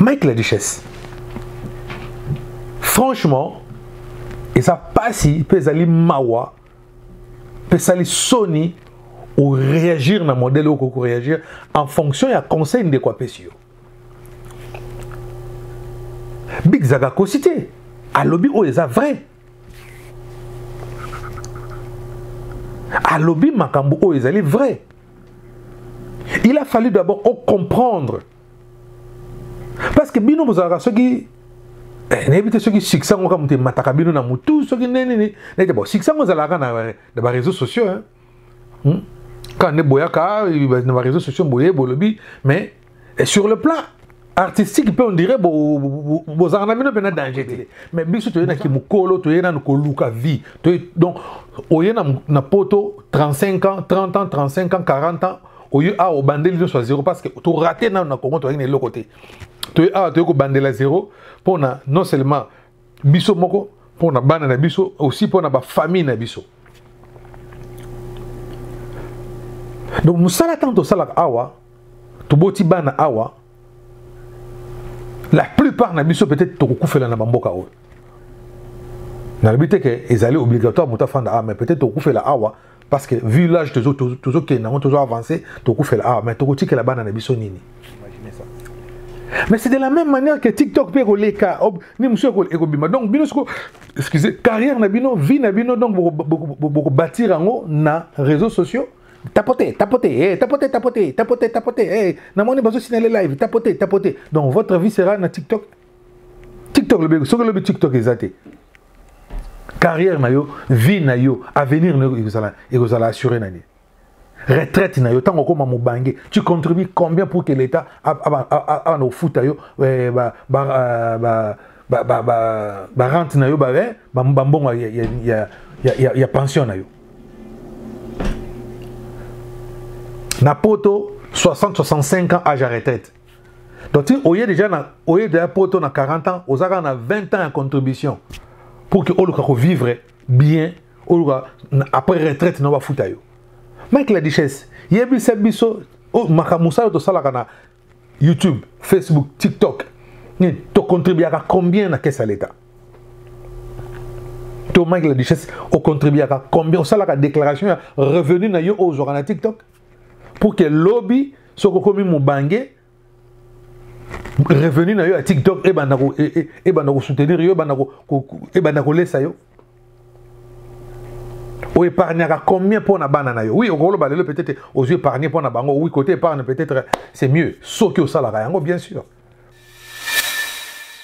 Mike la richesse. Franchement, et ça passe, peut aller mawa, peut aller soni ou réagir dans le modèle ou réagir en fonction de conseil de quoi pesio. Big Zaga cité. À lobby où est vrai. À lobby makambo où est vrai. Il a fallu d'abord comprendre. Parce que bino bozara ceux qui n'évitez ceux qui succès comme te mataka bino na mutu ceux qui ne bon succès on zalaka na les réseaux sociaux hein. Quand ne boyaka na réseaux sociaux boye bolobi mais sur le plan artistique on dirait bozara bino pena danger mais biso to na ki mukolo to na ko luka vie donc oyena na poto 35 ans 30 ans 35 ans 40 ans au lieu à au bandel de soit zéro parce que tu raté dans le Congo tu es l'autre côté tu as tu bandel à zéro pour non seulement biso moko pour na bana na biso aussi pour na ba famille na biso donc musala tanto sala awa to boti bana awa la plupart na biso peut-être to kufela na bamboka o na l'habitude que ils allaient obligatoire muta fanda mais peut-être to kufela awa parce que vu l'âge de toujours qui n'ont toujours avancé, tu fait là, mais tu sais que la banane est bisonini. Imaginez ça. Mais c'est de la même manière que TikTok peut rouler car ni monsieur ekobima donc bino excusez carrière na bino vie na bino donc beaucoup bâtir en haut na réseaux sociaux tapoter na moni bazo signaler live tapoter donc votre vie sera na TikTok le ce que le TikTok exaté carrière na yo, vie na yo, avenir na yo, vous allez assurer na yo. Retraite na yo, tant qu'on comme bangé, tu contribues combien pour que l'État a nos foot yo, rente na yo, bon il y a pension na yo. Na poto 60-65 ans âge à retraite. Donc tu oyé déjà poto na 40 ans, aux a na 20 ans en contribution. Pour que on vivre bien après retraite no va fouta yo Mike la richesse yebi sebiso o makamusa to sala kana YouTube Facebook TikTok ni to contribuer à combien na caisse à l'état to Mike la richesse o contribuer à combien on sala ka déclaration revenu na yo aux na TikTok pour que lobby soko komi mo bangé revenu na yo à TikTok et bandako soutenir yo bandako laisser yo o épargner combien pour na bana na yo oui on va le peut-être aux yeux épargner pour na bango oui côté épargne peut-être c'est mieux sauf que au salaire yango bien sûr.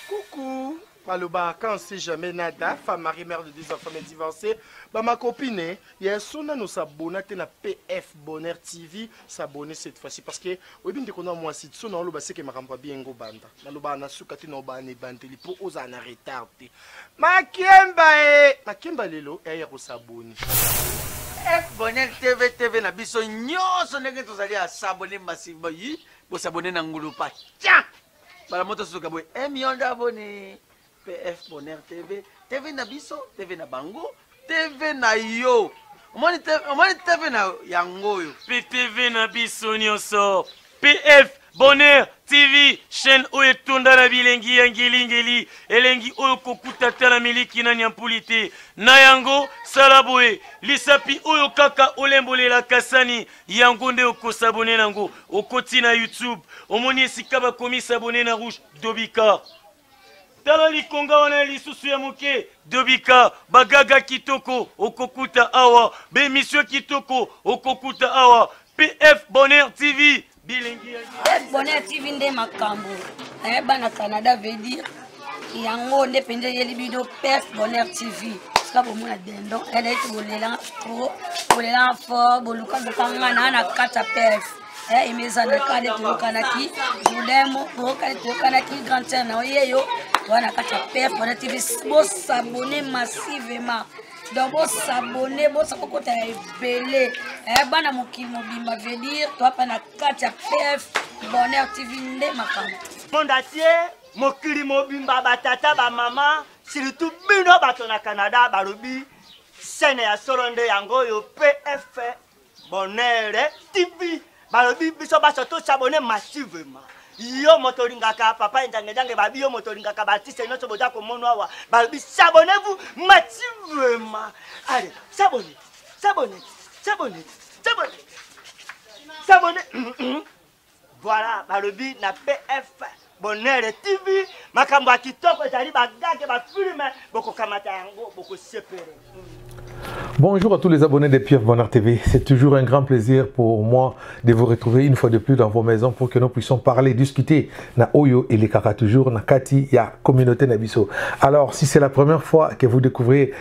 Coucou Maloba quand c'est jamais nada femme marie mère de 2 enfants mais divorcée bah ma copine hier sonna nous s'abonner na PF Bonheur TV s'abonner cette fois-ci parce que oui bien qu'on a moi si sonna on le c'est que maramba bien go banda Maloba na sukati no bane bandeli pour aux en retardé makemba lelo ya ko s'abonner PF Bonheur TV na biso nyonso ndenge tozali à s'abonner massivement yi bo s'abonner na ngulu pa tiens bala moto suka boy 1 million d'abonnés PF Bonheur TV na biso TV na bango TV na yo omoni TV na yango yo PTV na biso nyonso PF Bonheur TV chaîne oyo etunda na bilengi ya ngeli elengi oyo kokuta tala miliki na nyampulite na yango sala boye lisapi oyo kaka olembolela kasani yango nde okosabone nango okoti na YouTube omoni esika bakomi sabone na rouge Dobika tala likonga wana lisusu ya moke Dobika bagaga kitoko okokuta awa be monsieur kitoko okokuta awa PF Bonheur TV bilingi PF Bonheur TV nde makambo bana Canada veut dire yango nde penje yeli bido PF Bonheur TV ska bomona dendo ele bolela trop bolela fort boluka bokanga na kata PF imeza na kade tukanaki julemo tukanaki grand terre na yeyo wana kata PF Bonheur TV bo s'abonner massivement donc bo s'abonner bo sakokota ebele bana mokili mobimba veut dire toi pa na kata PF Bonheur TV nde makambo monde entier mokili mobimba batata ba mama surtout bino bato na Canada balobi scène ya soronde yango yo PF Bonheur TV balobi biso baso to s'abonner massivement yo motolingaka papa ndangedange babi yo motolingaka batiste nyonso boza komona awa balobi s'abonnez-vous massivement. Allez, s'abonner. Voilà, balobi na PF Bonheur TV makambo kitoko ezali bagage ba filme boko kamata yango boko sepere. Bonjour à tous les abonnés de PF Bonheur TV. C'est toujours un grand plaisir pour moi de vous retrouver une fois de plus dans vos maisons pour que nous puissions parler, discuter na Oyo et les Kaka toujours na Kati ya communauté Nabiso. Alors si c'est la première fois que vous découvrez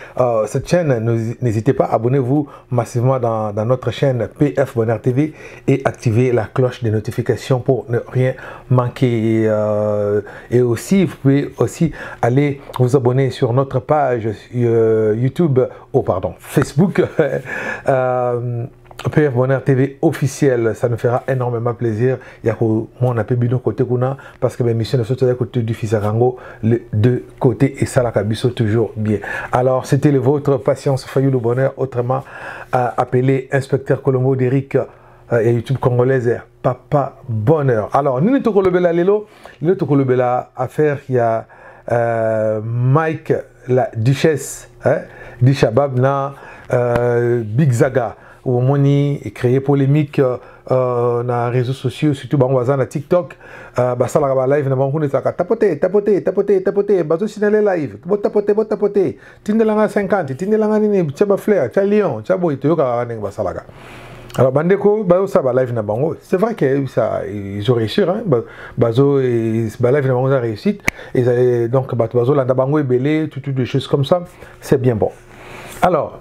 cette chaîne, n'hésitez pas, abonnez-vous massivement dans notre chaîne PF Bonheur TV et activez la cloche de notification pour ne rien manquer. Et aussi, vous pouvez aussi aller vous abonner sur notre page YouTube, Facebook, PF Bonheur TV officiel. Ça nous fera énormément plaisir. Il y a mon appel bidon côté kuna parce que mes missions ne sont pas côté du Fisarango, les deux côtés et ça la cabisso toujours bien. Alors c'était le vôtre Patience Fayou le Bonheur, autrement appelé Inspecteur Colombo d'Eric et YouTube congolaise Papa Bonheur. Alors nous nous kolobela lelo, nous nous kolobela affaire il y a Mike la duchesse di Shabab na Big Zaga où moni créé polémique na réseaux sociaux surtout bango na TikTok basala ba live na bango netaka tapoter bazo sinale live tapoter tindelanga 50 tindelanga nini tchaba fleur tcha lion tcha boy toyoka neng basala. Alors bandeko bazo sa ba live na bango, c'est vrai que ça ils ont réussi hein, bazo et ba live na bango a réussi et donc bazo la bango est belé toutes des choses comme ça, c'est bien bon. Alors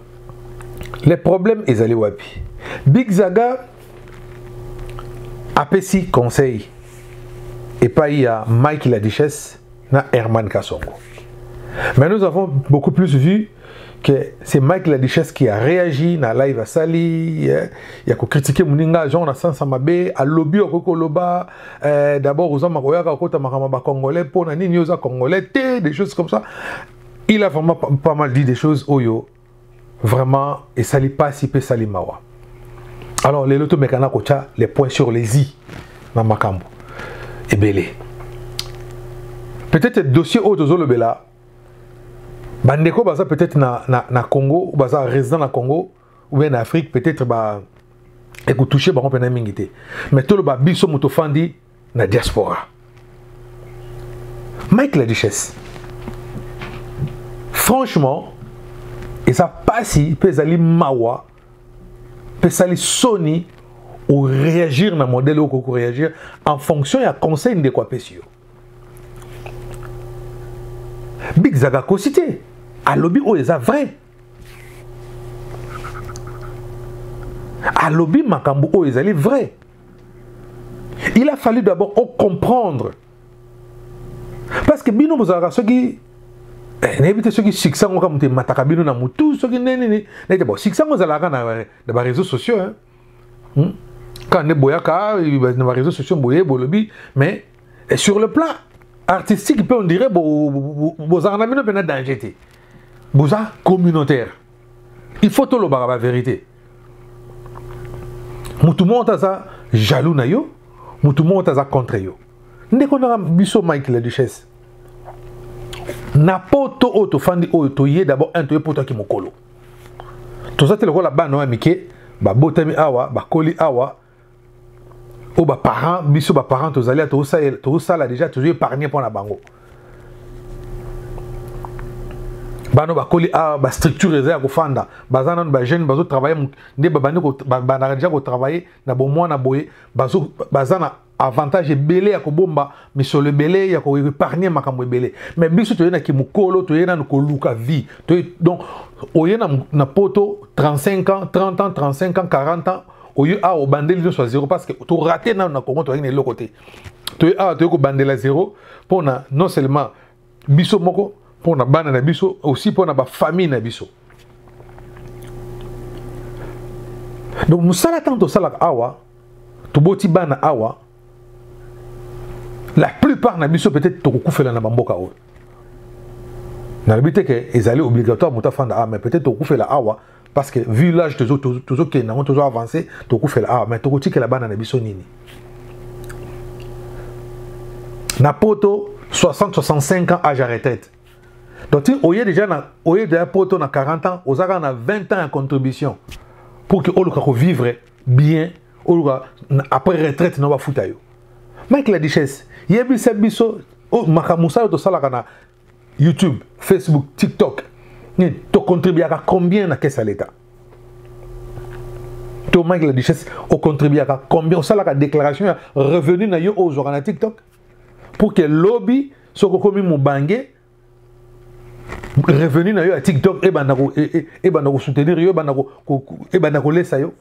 les problèmes ils allaient wapi. Big Zaga a pesi conseil et pas il y a Mike la duchesse na Herman Kasongo. Mais nous avons beaucoup plus vu que c'est Mike la duchesse qui a réagi na live à Sali, il y a critiqué Mouninga Jean na sans mabe à lobby au Kokoloba d'abord aux hommes à kota makamaba congolais pour na nini oza congolais des choses comme ça. Il a vraiment pas mal dit des choses oyo vraiment et Sali pas si peu Sali mawa. Alors les loto mekana kocha les points sur les i na makambo et belé. Peut-être dossier au dozo le bela bandeko baza peut-être na Congo ou baza résident na Congo ou bien en Afrique peut-être ba eko toucher ba pena mingité mais tout le ba biso mutofandi na diaspora. Mike la duchesse franchement et ça passe pesali mawa pesali soni ou réagir na modèle ou réagir en fonction ya conseil de quoi pesio. Big Zaga ko cité à lobby o eza vrai à lobby makambo o ezali vrai. Il a fallu d'abord comprendre parce que bino bozara soki n'ébite ceux qui succès comme te mataka bino na mutu ceux qui nene n'était bon succès on zalaka na ba réseaux sociaux hein quand ne boyaka na ba réseaux sociaux boye bolobi mais sur le plan artistique on dirait bozara bino pena danger boza communautaire. Il faut tout le la vérité. Mutu monta za jaloux na yo, mutu monta za contre yo. Ndeko na biso Mike la duchesse. Na poto auto fandi o to yé d'abord un to poto ki mokolo. To ça te le la ba no amike, ba botami awa, ba koli awa. O ba parents, biso ba parents to zali to ça là déjà toujours épargné pour la bango. Bano bakoli a ba structure eza ya kofanda bazana ba jeune bazo travailler nde babandi ko ba déjà ko travailler na bo mwa na boye bazo bazana avantage belé ya ko bomba mais sur le belé ya ko épargner makambo belé mais biso to yena ki mukolo to yena ko luka vie to donc oyena na poto 35 ans 30 ans 35 ans 40 ans oyo a o bandeli soit zéro parce que to raté na Congo to yena le côté to a to ko bandela zéro pour na non seulement biso moko pour na bana na biso aussi pour na ba famille na biso. Donc musala tanto sala awa to boti bana awa la plupart na biso peut-être to kufela na bamboka o na libité que ezali obligatoire mutafanda a mais peut-être to kufela awa parce que vu l'âge toujours que na toujours avancé to kufela awa mais to kotika la bana na biso nini. Na poto 60-65 ans âge à retraite. Donc au lieu déjà poto na 40 ans, aux a na 20 ans en contribution pour que on vivre bien après retraite na ba futa yo. Mike la richesse, yebi sebiso makamusa to sala kana YouTube, Facebook, TikTok. Ni to contribuer à combien na caisse à l'état? To Mike la richesse, on contribue à combien ça la déclaration revenu na yo aux na TikTok pour que lobby soko komi mubangé revenu na yo à TikTok et banako soutenir yo banako laisser yo.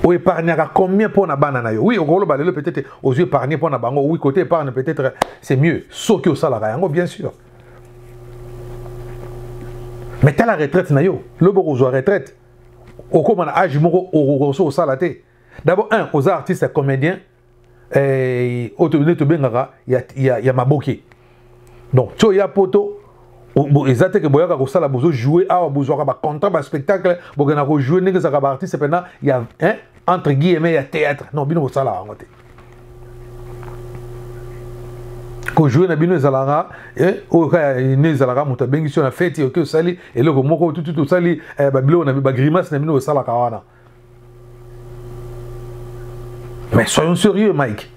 Ou épargner à combien pour na banana yo? Oui, au gros balelo peut-être aux yeux épargner pour na bango. Oui, côté épargne peut-être c'est mieux. Sauf que au salaire yango bien sûr. Mais t'as la retraite na yo. Le bo aux retraite. Au comment âge moko au salaire. D'abord aux artistes comédiens autonomie bengara ya maboki. Donc tu ya poto exacte que boyaka ko sala bozo jouer a bozo ka ba contrat ba spectacle bogana ko jouer ndenge za ka ba artiste pendant il y a entre guillemets il y a théâtre non bino ko sala ngote ko jouer na bino zalara o ka ne zalara muta bengi sur la fête o ke sali et loko moko tout sali ba bilo na ba grimace na bino ko sala ka wana. Mais soyons sérieux, Mike.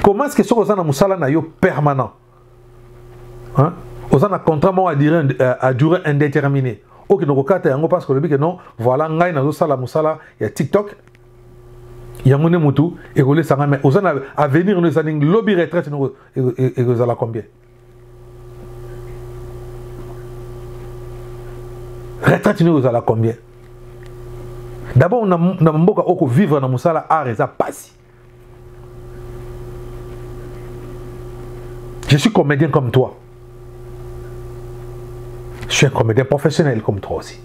Comment est-ce que ce qu'on a musala na yo permanent? Hein? On a un contrat à durée indéterminée. Ok, donc on parce que le but non, voilà, on a une sala musala, il y a TikTok, il y a mon mutu, et on ça mais on a à venir nous allons lobby retraite et vous allez combien? Retraite nous allez combien? D'abord, on a mboka oko vivre dans musala art et ça passe. Je suis comédien comme toi. Je suis un comédien professionnel comme toi aussi.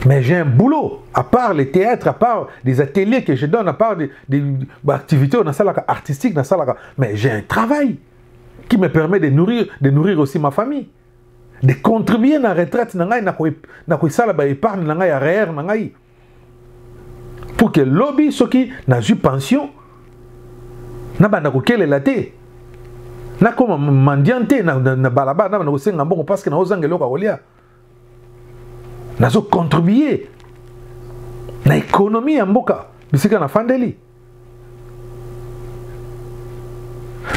Mais j'ai un boulot, à part les théâtres, à part des ateliers que je donne, à part des activités artistiques, mais j'ai un travail qui me permet de nourrir aussi ma famille. De contribuer à la retraite pour que le lobby, ceux qui n'ont eu pension, n'a pas de la thé. N'a comme mendiante, n'a balaba, n'a pas de bon parce que n'a pas de n'a pas contribué à l'économie en Boka. C'est qu'on a fandeli.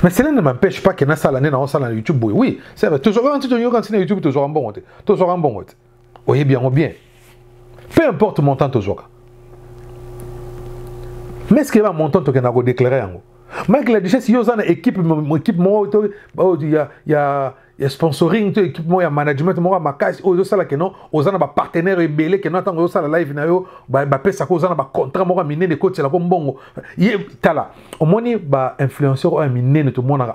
Mais cela ne m'empêche pas que na sala na sala YouTube boy. Oui, c'est vrai. Toujours quand tu es YouTube toujours en bon. Toujours en bon. Oui, bien ou bien. Peu importe mon temps toujours. Mais ce qui va mon temps que na go déclarer en. Mike la dit si yo za na équipe moi il y a sponsoring to équipe moi il y a management moi ma casse aux sala que non aux za na ba partenaire belé que non tant aux sala live na yo ba pesa ko za na ba contrat moi miner de coach la ko mbongo ye tala au moni ba influenceur o miner tout le monde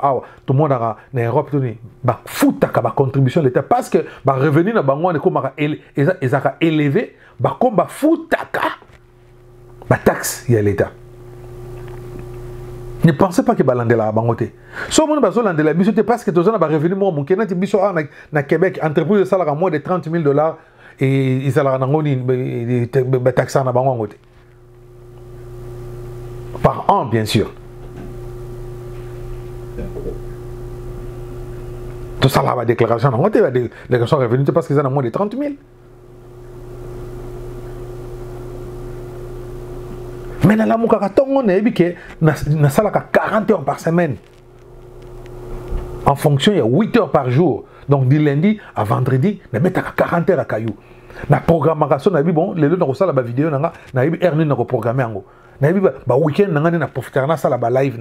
na Europe toni ba futa ka ba contribution l'état parce que ba revenu na bango ne ko maka ezaka élevé ba comme ba futa ka ba taxe ya l'état. Ne pensez pas que balandela a bangoté. Si on a besoin de la bisoté parce que tu as revenu mon Kenya biso na Québec entreprise de salaire à moins de $30,000 et ils allaient en ngoni taxe na bangoté. Par an bien sûr. Tout ça là va déclaration on va déclaration revenu parce qu'ils ont moins de 30 000. Mais dans la moukaton, on a vu que na 40 heures par semaine. En fonction, il y a 8 heures par jour. Donc, du lundi à vendredi, on a 40 heures à Caillou. La programmation, on a vu, bon, les deux, on a la vidéo, on a vu Ernie, on a programmé. On a vu, le week-end, on a profité de la live.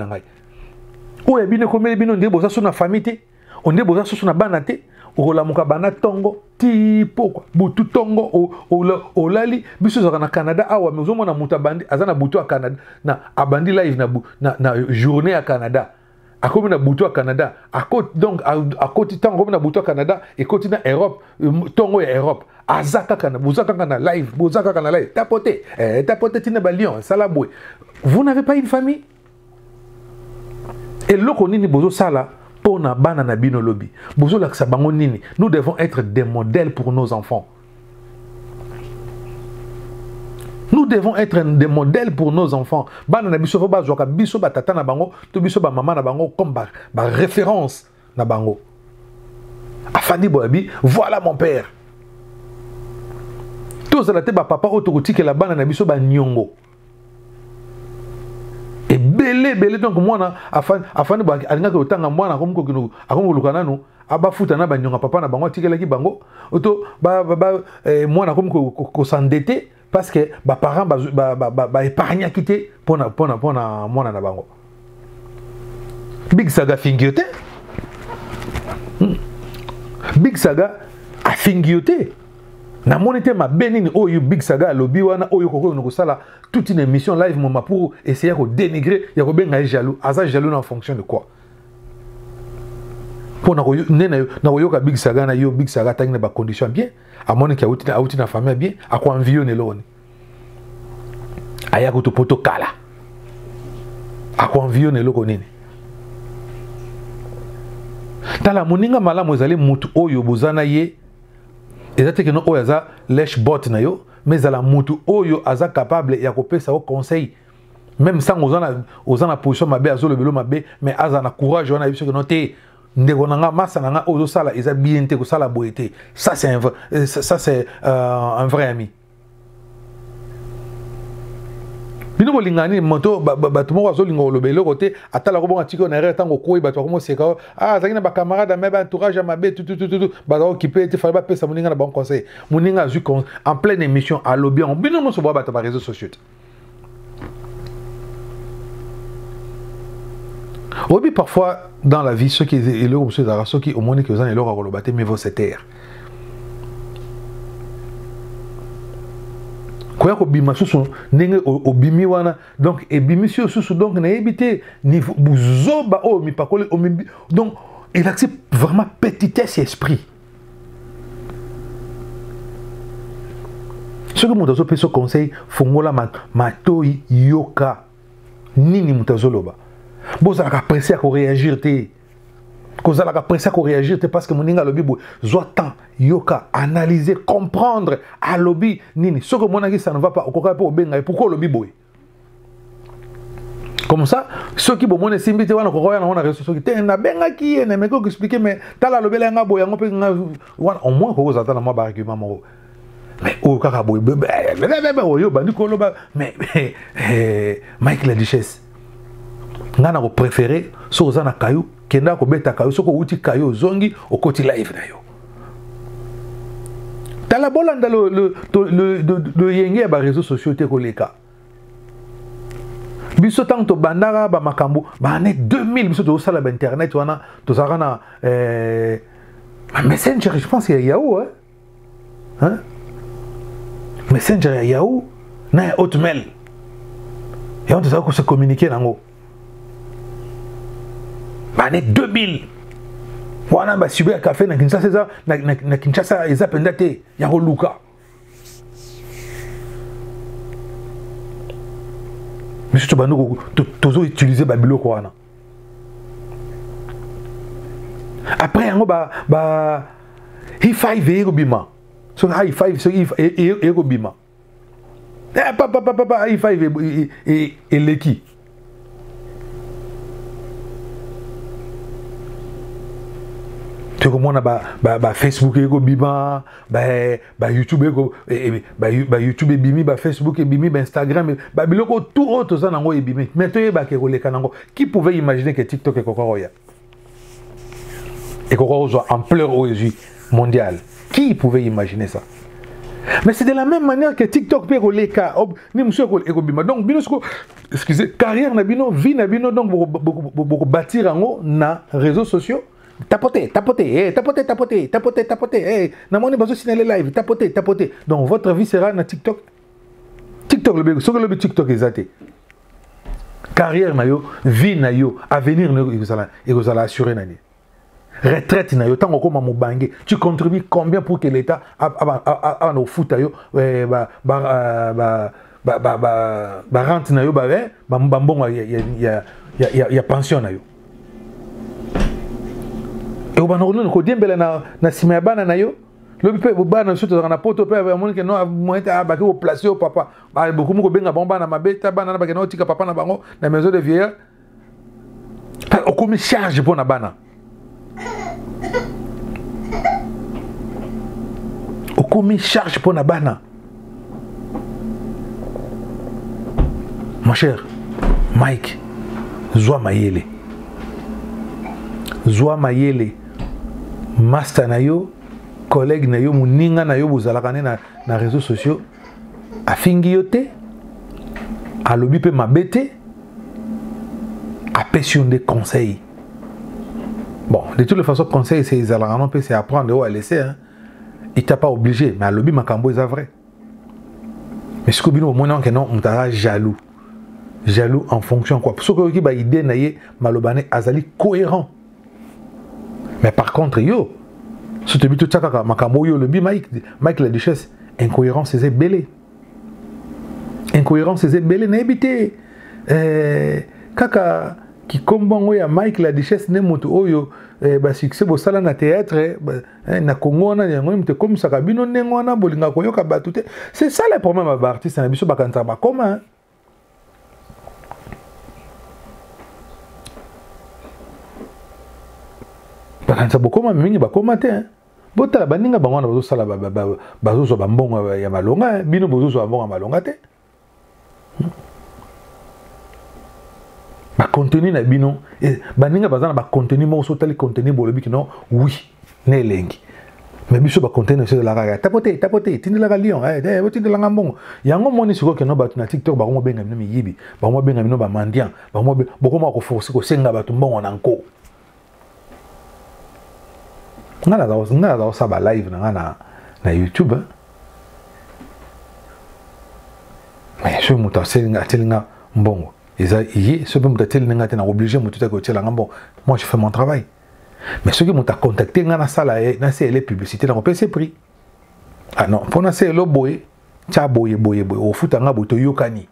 On a vu, on a besoin de la famille, on a besoin de la banate. Ola mukabana tongo tipo kwa butu tongo o lali biso za na Canada awa mezomo na mutabandi azana butu a Canada na abandi live na journée à Canada akomi na butu a Canada donc akoti tango na butu a Canada et koti na Europe tongo ya Europe azaka kana buzaka kana live tapoter tina ba Lyon salabwe. Vous n'avez pas une famille et loko nini bozo sala pour na bana na bino lobby. Nous devons être des modèles pour nos enfants. Nous devons être des modèles pour nos enfants. Bana na biso ba zoka biso ba tata na bango, to biso ba maman na bango comme ba référence na bango. Afandi boabi, voilà mon père. Tous la te ba papa autoroute que la bana na biso ba nyongo. Et belé donc moi afandi ba alinga ko tanga mwana comme ko kino akongo lukananu aba futa na ba nyonga papa na bango tikela ki bango auto mwana comme ko s'endetter parce que ba parents ba épargne quitté pour na mwana na bango. Big Saga fingioté. Big Saga a fingioté. Na monité ma benini oyo Big Saga lobi wana oyo koko no sala toute une émission live moma pour essayer de dénigrer ya ko benga jaloux. Asa jaloux en fonction de quoi? Pour na yo ka Big Saga na yo Big Saga tangi na ba condition bien. A moniki auti na famille bien, a ko envio ne loni. Aya ko to poto kala. A ko envio ne loko nini. Tala moninga malamu ezali mutu oyo bozana ye ezate que no oyo aza lèche bot na yo mais ala mutu oyo aza capable ya kopesa au conseil même sans ozana position mabe azolo belo mabe mais aza na courage wana biso que no te ndeko nanga masa nanga ozo sala eza bien te ko sala boité ça c'est un vrai ami. Bino bolingani moto bato moko azolinga olobelo kote atala ko bonga tiko na reta ngo koyi bato ko mo seka zakina ba camarade mais ba entourage mabe tout bato occupé te fallait pas pesa moninga na bon conseil moninga azu en pleine émission à lobby on bino mo so ba bato ba réseaux sociaux. Obi parfois dans la vie ceux qui élèvent comme ceux qui au moins que vous en élèvent à kolobaté mais vos terre. Quoi que bima susu nenge obimi wana donc et bimi susu donc na éviter niveau buzoba o mi pakole donc il accepte vraiment petitesse et esprit. Ce que mutazo peso conseil fongola matoi yoka nini mutazoloba. Boza ka pressé à réagir te. Cause la pressé à réagir te parce que moninga lobi bo zo temps yoka analyser comprendre à lobby nini ce que mon ami ça ne va pas au coca pour benga pourquoi lobby boy comme ça ceux qui bon mon simbité wana ko wana wana réseau qui te na benga qui ne me ko expliquer mais tala lobby nga boy ngo pe nga au moins ko za tala mo ba argument mo mais au kaka boy yo bandi ko loba mais Mike la Duchesse ngana ko préférer so za na kayu kenda ko beta kayu so ko uti kayu zongi au côté live na yo. Tala bolanda le yenge ba réseaux sociaux te koleka. Biso tanto bandara ba makambo ba ane 2000 biso to sala ba internet wana to zakana Messenger je pense qu'il y a Yahoo hein. Messenger ya Yahoo na Hotmail. Et on te ça ko se communiquer nango. Ba ane 2000 wana ba subir café na Kinshasa na Kinshasa eza pendate ya Luka. Mais surtout bano tozo utiliser ba biloko wana. Après yango ba hi5 ego bima. So hi5 so ego bima. Papa hi5 et leki. Tu comprends ba Facebook ego bima ba YouTube ego ba YouTube bimi ba Facebook bimi ba Instagram ba biloko tout autre ça nango bimi mais to yeba ke koleka nango qui pouvait imaginer que TikTok est kokoroya et kokoroya ampleur aujourd'hui mondiale qui pouvait imaginer ça mais c'est de la même manière que TikTok peut koleka ni monsieur ego bima donc bino excusez carrière na bino vie na bino donc beaucoup bâtir ngo na réseaux sociaux. Tapoter, namoni bazo signaler live, tapoter. Donc votre vie sera na TikTok. TikTok le bébé, ce que le TikTok exacté. Carrière na yo, vie na yo, avenir na yo, vous allez assurer na ni. Retraite na yo, tant qu'on comme bangé, tu contribues combien pour que l'État a no foot yo, rente na yo, bon ya pension na yo. Et au banoro ko diembela na simabana na yo Le bébé, bana surtout dans la poto, père, mon que non, moi t'as baqué au placé au papa. Bah beaucoup mo benga bomba na mabeta bana na baqué non tika papa na bango na maison de vieillard. Au comme charge pour na bana. Au comme charge pour na bana. Mon cher Mike, Zoa Mayele. Zoa Mayele. Master na yo, collègue na yo, muninga na yo, bozalakane na réseaux sociaux. Afingi yo te, alobi pe mabete, apession des conseils. Bon, de toutes les façons, conseils, c'est apprendre ou à laisser. Hein. Il t'a pas obligé, mais alobi makambo est vrai. Mais ce que bino, moi non, on t'a jaloux. Jaloux en fonction quoi. Pour ce que ba idée na ye, malobane azali cohérent. Mais par contre, yo, si tu as tout ça, makambo yo, le bi Mike la duchesse, incohérence c'est belé. Incohérence c'est belé, n'a habité. Kaka, qui combat ya Mike la duchesse, ne moto oyo, ba succès bo sala na théâtre, na Congo na yango mte comme ça kabino nengo na bolinga koyo ka batute. C'est ça le problème ba artiste na biso ba kanta ba comment. Bakanza bokoma mingi bakoma te hein. Botala baninga bangwana bazosala bazozo bambongo ya malonga bino bozozo bambongo ya malonga te. Ba contenu na bino baninga bazana ba contenu mo sotali contenu bolobi ki non oui ne lengi. Mais biso ba contenu c'est la raga tapote tindela ga lion tindela ngambongo. Yango moni siko ke no batu na TikTok ba ngo benga mino yibi ba ngo benga mino ba mandian ba ngo bokoma ko forcer ko senga batu mbongo na nko. Nga da saba live na YouTube. Mais je muta selinga mbongo. Eza yé ce peut muta selinga tena obligé muta ko tela ngambongo. Moi je fais mon travail. Mais ceux qui m'ont contacté nga na sala na c'est les publicités na ko c'est prix. Ah non, pour na c'est lo boy, cha boy au futa nga boto yokani.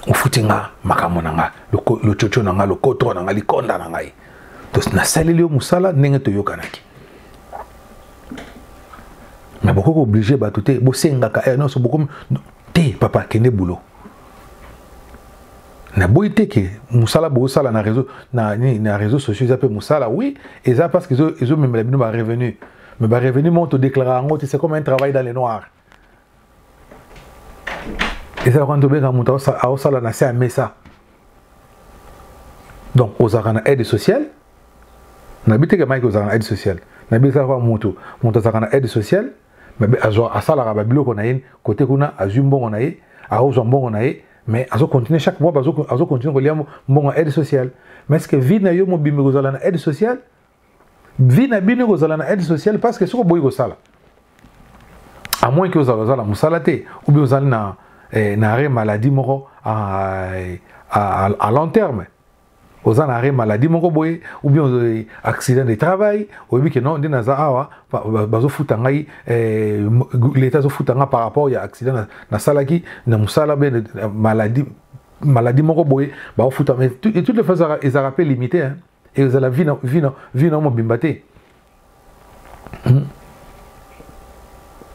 Au futinga makamona nga, le chocho nga, le kotro nga, likonda nga. Donc, na salilio musala nenge to yokanaki. Mais beaucoup obligé batute, bo sengaka non so beaucoup te papa kende boulot. Na boite ke musala bo sala na réseaux sociaux ils appellent musala oui, et ça parce que ils ont même la bino ba revenu. Mais ba revenu monte déclarer en c'est comme un travail dans les noirs. Et ça quand on bien monte à sala na c'est un messa. Donc aux arana aide sociale n'habite que Mike aux aide sociale n'habite ça va moto ça aide sociale mais à ça la rababilo qu'on a côté qu'on a azumbo on a à ozombo on a mais azo continuer chaque mois azo continuer ko liamo mon aide sociale mais est-ce que vie na yo mo bimbe ko zala na aide sociale vie na bino ko zala na aide sociale parce que ce ko boy ko sala à moins que ozala zala musalate ou bien ozala na arrêt maladie moko à long terme. Aux arrêts maladie mon boy ou bien accident de travail ou bien que non de naza awa bazo futangai l'état zo futanga par rapport à accident na salaki na musala ben maladie mon boy ba futa mais toutes les phases ils a rappelé limité hein et vous allez vie non mo bimbate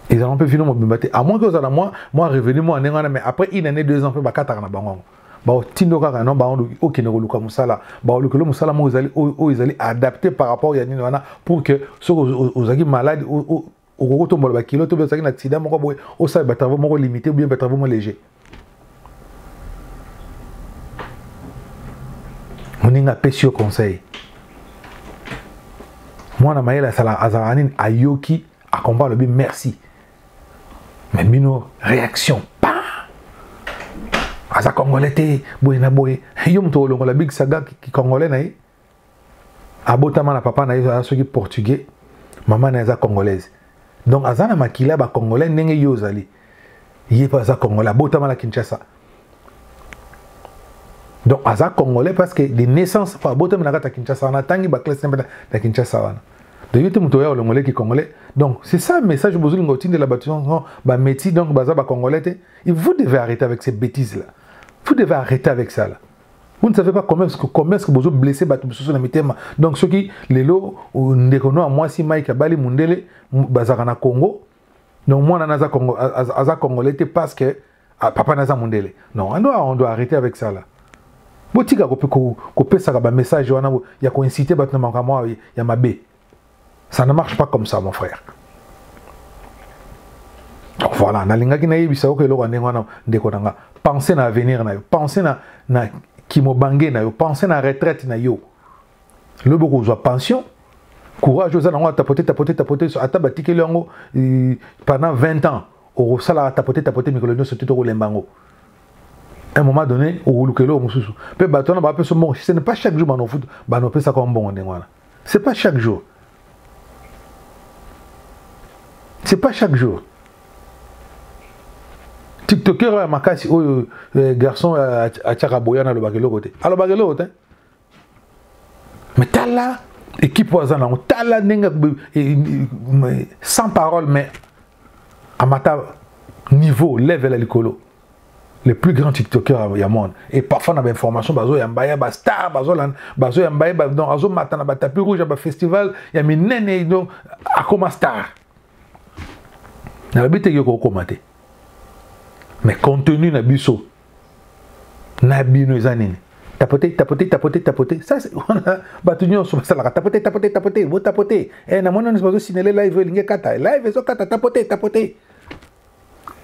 ils ont un peu vie non mo bimbate à moins que vous allez moi revenu moi ngana mais après une année 2 ans pe ba kataka na bango ba tindo kaka non ba on okene ko luka musala ba le musala mo ils adapté par rapport ya nini wana pour que ceux aux malades au rotombo ba kilo to ba un accident moko boy au ça ba travaux moko limité ou bien ba travaux léger moninga pesio conseil moi na maïla sala azarani ayoki a combat le bien merci mais bino réaction Asa congolais te boyena boy yom to longo la big saga qui congolais na abotama na papa na yo soki portugais maman na za congolaise donc azana makila ba congolais ndenge yo zali yé pas za congolais abotama na Kinshasa donc aza congolais parce que de naissance pa abotama na Kinshasa na tangi ba classe na Kinshasa wana de yote muto ya olongolais qui congolais donc c'est ça le message besoin ngotine de la bâtiment ba métier donc baza ba congolais te et vous devez arrêter avec ces bêtises là. Vous devez arrêter avec ça là. Vous ne savez pas comment est-ce que vous blessez sur mitema. Donc ceux qui les lots ndekono moi si Mike Abali Mundele bazaka na Congo. Donc moi naza Congo aza congolais parce que papa naza Mundele. Non, on doit arrêter avec ça là. Botika ko pesa ba message wana ya ko inciter batna makamwa ya mabe. Ça ne marche pas comme ça mon frère. Donc voilà, na linga ki na yebisa ko eloko ndengwana ndekonanga. Pensez na avenir na yo, pensez na Kimobangé na yo, pensez na retraite na yo. Le beaucoup de pension, courage aux gens tapoter atabati yango pendant 20 ans. Au sala tapoter mikolonio sur tout lembango. À un moment donné, au lukelo mususu. Pe batona ba pe so mon, ce n'est pas chaque jour bano foot, bano pe ça comme bon ndengwana. C'est pas chaque jour. C'est pas chaque jour. TikToker makasi oyo garçon a tchakaboya na lo bakelo côté. Alors bakelo côté. Mais tala équipe wazana on tala nenga sans parole mais à mata niveau level alikolo. Les plus grands TikTokers ya monde et parfois on a des informations bazo ya mbaya ba star bazo ya mbaya ba donc azo matana ba tapis rouge ba festival ya minene donc akoma star. Na bité yoko komate. Mais contenu na biso na bino ezanini tapoter ça c'est batunyo so ça la tapoter vous tapoter na mona on se signaler live linge kata live so kata tapoter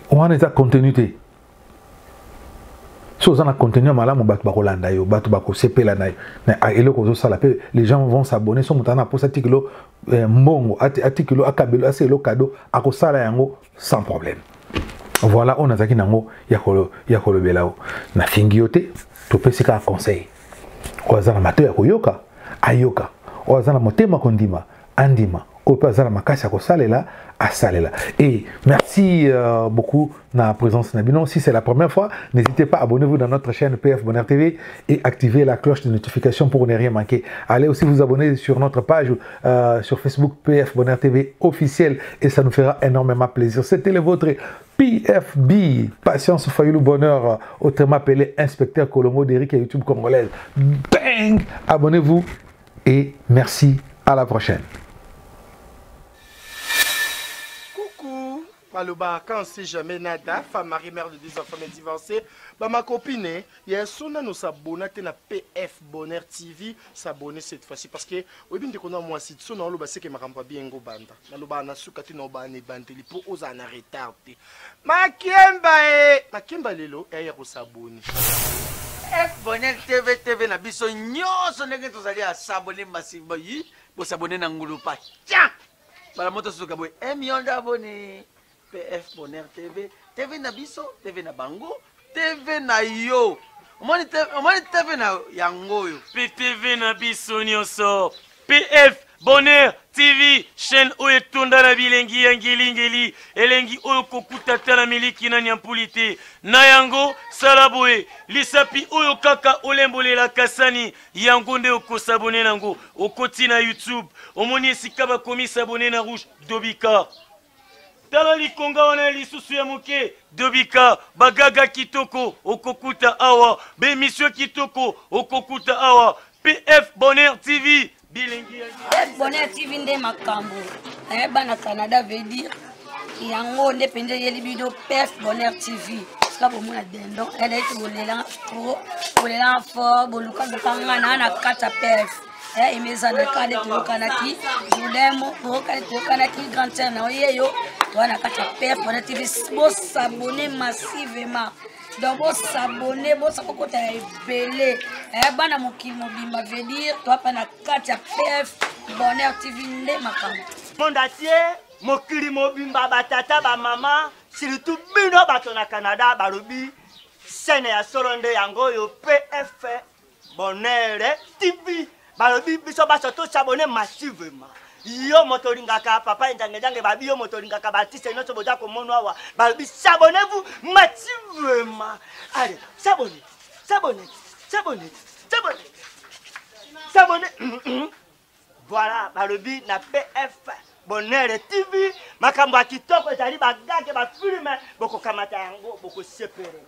on a ça contenu te so ça na contenu malamu bat ba kolanda yo bat ba ko sepela na eloko zo sala pe les gens vont s'abonner so mutana pour cet article mbongo article akabelo assez lo cadeau akosala yango sans problème. Voilà, on a zaki nango ya kolobelao na fingiote to pesika conseil. Ozana mato ya koyoka ayoka. Ozana motema kondima andima. Ozana makasi ya kosalela asalela. Et merci beaucoup na présence Nabino. Si c'est la première fois, n'hésitez pas, abonnez-vous dans notre chaîne PF Bonheur TV et activez la cloche de notification pour ne rien manquer. Allez aussi vous abonner sur notre page sur Facebook PF Bonheur TV officiel et ça nous fera énormément plaisir. C'était le vôtre PFB, Patience Fayulu Bonheur, autrement appelé Inspecteur Colombo d'Eric et YouTube congolaise. Bang! Abonnez-vous et merci, à la prochaine. Maloba, quand on sait jamais nada, femme mariée, mère de 2 enfants, mais divorcée, bah ma copine, il y a son nous s'abonner à PF Bonheur TV, s'abonner cette fois-ci parce que oui bien qu'on a moi si son on le c'est que ma campa bien go banda. Maloba na suka tu no ba ne banteli pour aux en retardé. Makemba lelo et ya ko s'abonner. F Bonheur TV na biso nyonso ndenge tozali à s'abonner massivement yi, pour s'abonner na ngulupa. Tiens. Bala moto suka boy 1 million d'abonnés. PF Bonheur TV na biso, TV na bango, TV na yo. Omoni TV na yango yo. PTV na biso nyonso. PF Bonheur TV, chaîne oyo tunda na bilengi ya ngeli elengi oyo kokutata na miliki na nyampulite. Na yango salaboe, lisapi oyo kaka olembolela kasani, yango nde okosabone nango, okoti na YouTube. Omoni esika bakomi s'abonner na rouge Dobika. Tala likonga wana lisusu ya muke Dobika bagaga kitoko okokuta awa be monsieur kitoko okokuta awa PF Bonheur TV bilingi PF Bonheur TV nde makambo bana Canada veut dire yango nde penje yeli bido PF Bonheur TV ska bomona dendo elle est bolela trop bolela fort boluka bokanga na kata PF et mes amis quand tu kanaki joudemo quand kanaki grand terre na oyeyo wana kata PF Bonheur TV bo s'abonner massivement donc bo s'abonner bo sakokota ebele bana mokili mobimba veut dire toi pa na kata PF Bonheur TV nde makambo monde entier mokili mobimba batata ba mama surtout bino bato na Canada balobi scène ya solonde yango yo PF Bonheur TV balobi biso baso to s'abonner massivement yo motoringaka papa ndange babi yo motoringaka batiste nyonso boza komonwa wa balobi s'abonnez-vous massivement. Allez, s'abonnez. Voilà, balobi na PF Bonheur TV makambo ya kitoko ezali bagage bafilme bokokamata yango bokosepere.